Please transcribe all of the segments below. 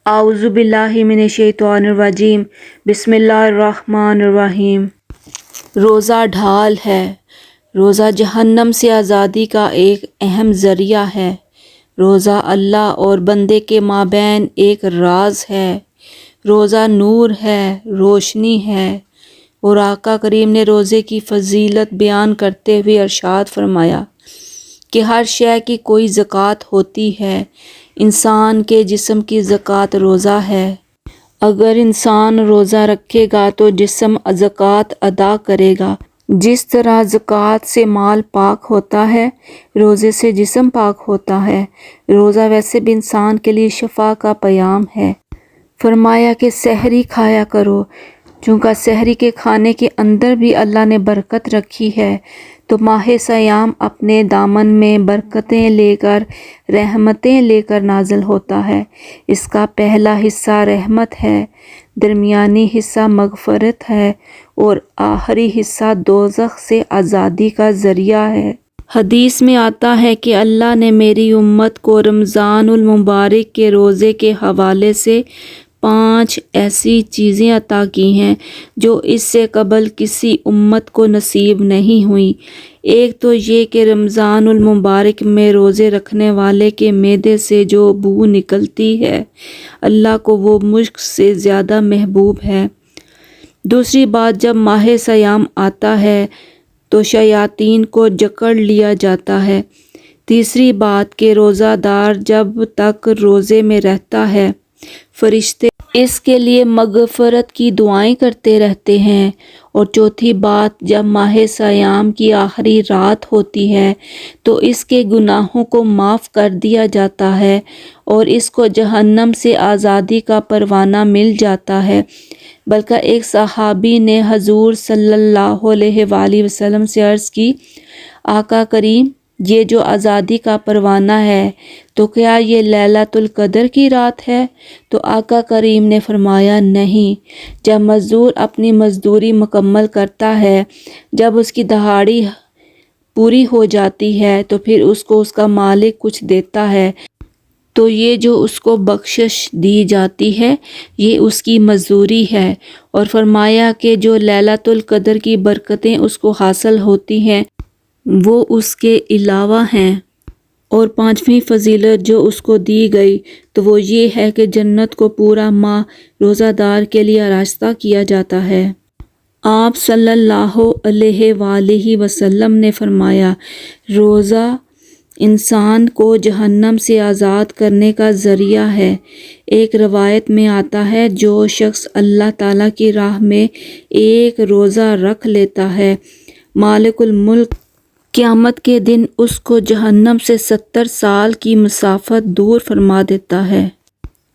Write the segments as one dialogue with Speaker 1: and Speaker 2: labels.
Speaker 1: اعوذ باللہ من الشیطان الرجیم بسم اللہ الرحمن الرحیم۔ روزہ ڈھال ہے۔ روزہ جہنم سے آزادی کا ایک اہم ذریعہ ہے۔ روزہ اللہ اور بندے کے مابین ایک راز ہے۔ روزہ نور ہے، روشنی ہے، اور آقا کریم نے روزے کی فضیلت بیان کرتے ہوئے ارشاد فرمایا کہ ہر شے کی کوئی زکوٰۃ ہوتی ہے۔ انسان کے جسم کی زکوٰۃ روزہ ہے۔ اگر انسان روزہ رکھے گا تو جسم زکوٰۃ ادا کرے گا۔ جس طرح زکوٰۃ سے مال پاک ہوتا ہے، روزے سے جسم پاک ہوتا ہے۔ روزہ ویسے بھی انسان کے لیے شفا کا پیام ہے۔ فرمایا کہ سحری کھایا کرو، چونکہ سحری کے کھانے کے اندر بھی اللہ نے برکت رکھی ہے۔ تو ماہ صیام اپنے دامن میں برکتیں لے کر، رحمتیں لے کر نازل ہوتا ہے۔ اس کا پہلا حصہ رحمت ہے، درمیانی حصہ مغفرت ہے، اور آخری حصہ دوزخ سے آزادی کا ذریعہ ہے۔ حدیث میں آتا ہے کہ اللہ نے میری امت کو رمضان المبارک کے روزے کے حوالے سے 5 ایسی چیزیں عطا کی ہیں جو اس سے قبل کسی امت کو نصیب نہیں ہوئیں۔ ایک تو یہ کہ رمضان المبارک میں روزے رکھنے والے کے معدے سے جو بو نکلتی ہے، اللہ کو وہ مشک سے زیادہ محبوب ہے۔ دوسری بات، جب ماہ صیام آتا ہے تو شیاطین کو جکڑ لیا جاتا ہے۔ تیسری بات کہ روزہ دار جب تک روزے میں رہتا ہے، فرشتے اس کے لیے مغفرت کی دعائیں کرتے رہتے ہیں۔ اور چوتھی بات، جب ماہ صیام کی آخری رات ہوتی ہے تو اس کے گناہوں کو معاف کر دیا جاتا ہے اور اس کو جہنم سے آزادی کا پروانہ مل جاتا ہے۔ بلکہ ایک صحابی نے حضور صلی اللہ علیہ وآلہ وسلم سے عرض کی، آقا کریم، یہ جو آزادی کا پروانہ ہے تو کیا یہ لیلۃ القدر کی رات ہے؟ تو آقا کریم نے فرمایا، نہیں۔ جب مزدور اپنی مزدوری مکمل کرتا ہے، جب اس کی دہاڑی پوری ہو جاتی ہے تو پھر اس کو اس کا مالک کچھ دیتا ہے تو یہ جو اس کو بخشش دی جاتی ہے، یہ اس کی مزدوری ہے۔ اور فرمایا کہ جو لیلۃ القدر کی برکتیں اس کو حاصل ہوتی ہیں وہ اس کے علاوہ ہیں۔ اور 5ویں فضیلت جو اس کو دی گئی تو وہ یہ ہے کہ جنت کو پورا ماہ روزہ دار کے لیے آراستہ کیا جاتا ہے۔ آپ صلی اللہ علیہ وآلہ وسلم نے فرمایا، روزہ انسان کو جہنم سے آزاد کرنے کا ذریعہ ہے۔ ایک روایت میں آتا ہے، جو شخص اللہ تعالیٰ کی راہ میں ایک روزہ رکھ لیتا ہے، مالک الملک قیامت کے دن اس کو جہنم سے 70 سال کی مسافت دور فرما دیتا ہے۔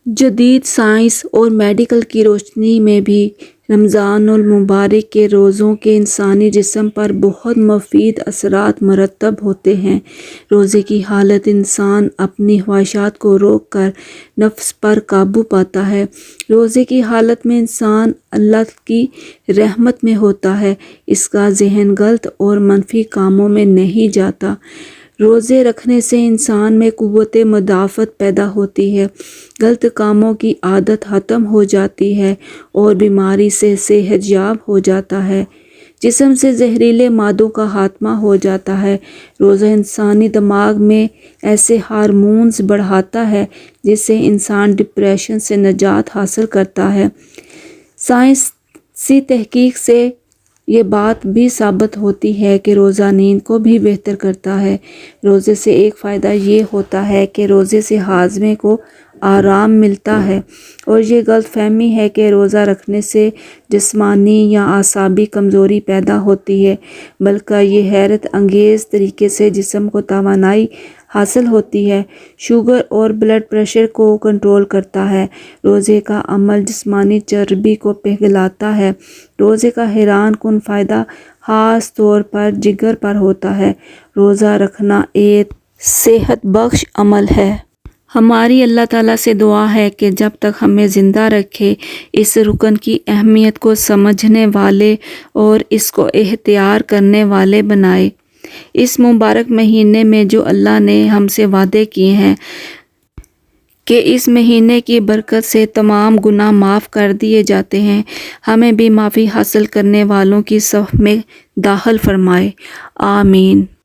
Speaker 1: جدید سائنس اور میڈیکل کی روشنی میں بھی رمضان المبارک کے روزوں کے انسانی جسم پر بہت مفید اثرات مرتب ہوتے ہیں۔ روزے کی حالت انسان اپنی خواہشات کو روک کر نفس پر قابو پاتا ہے۔ روزے کی حالت میں انسان اللہ کی رحمت میں ہوتا ہے، اس کا ذہن غلط اور منفی کاموں میں نہیں جاتا۔ روزے رکھنے سے انسان میں قوت مدافعت پیدا ہوتی ہے، غلط کاموں کی عادت ختم ہو جاتی ہے اور بیماری سے صحت یاب ہو جاتا ہے، جسم سے زہریلے مادوں کا خاتمہ ہو جاتا ہے۔ روزہ انسانی دماغ میں ایسے ہارمونز بڑھاتا ہے جس سے انسان ڈپریشن سے نجات حاصل کرتا ہے۔ سائنسی تحقیق سے یہ بات بھی ثابت ہوتی ہے کہ روزہ نیند کو بھی بہتر کرتا ہے۔ روزے سے ایک فائدہ یہ ہوتا ہے کہ روزے سے ہاضمے کو آرام ملتا ہے، اور یہ غلط فہمی ہے کہ روزہ رکھنے سے جسمانی یا اعصابی کمزوری پیدا ہوتی ہے، بلکہ یہ حیرت انگیز طریقے سے جسم کو توانائی حاصل ہوتی ہے۔ شوگر اور بلڈ پریشر کو کنٹرول کرتا ہے۔ روزے کا عمل جسمانی چربی کو پگھلاتا ہے۔ روزے کا حیران کن فائدہ خاص طور پر جگر پر ہوتا ہے۔ روزہ رکھنا ایک صحت بخش عمل ہے۔ ہماری اللہ تعالیٰ سے دعا ہے کہ جب تک ہمیں زندہ رکھے، اس رکن کی اہمیت کو سمجھنے والے اور اس کو اختیار کرنے والے بنائے۔ اس مبارک مہینے میں جو اللہ نے ہم سے وعدے کیے ہیں کہ اس مہینے کی برکت سے تمام گناہ معاف کر دیے جاتے ہیں۔ ہمیں بھی معافی حاصل کرنے والوں کی صف میں داخل فرمائے، آمین۔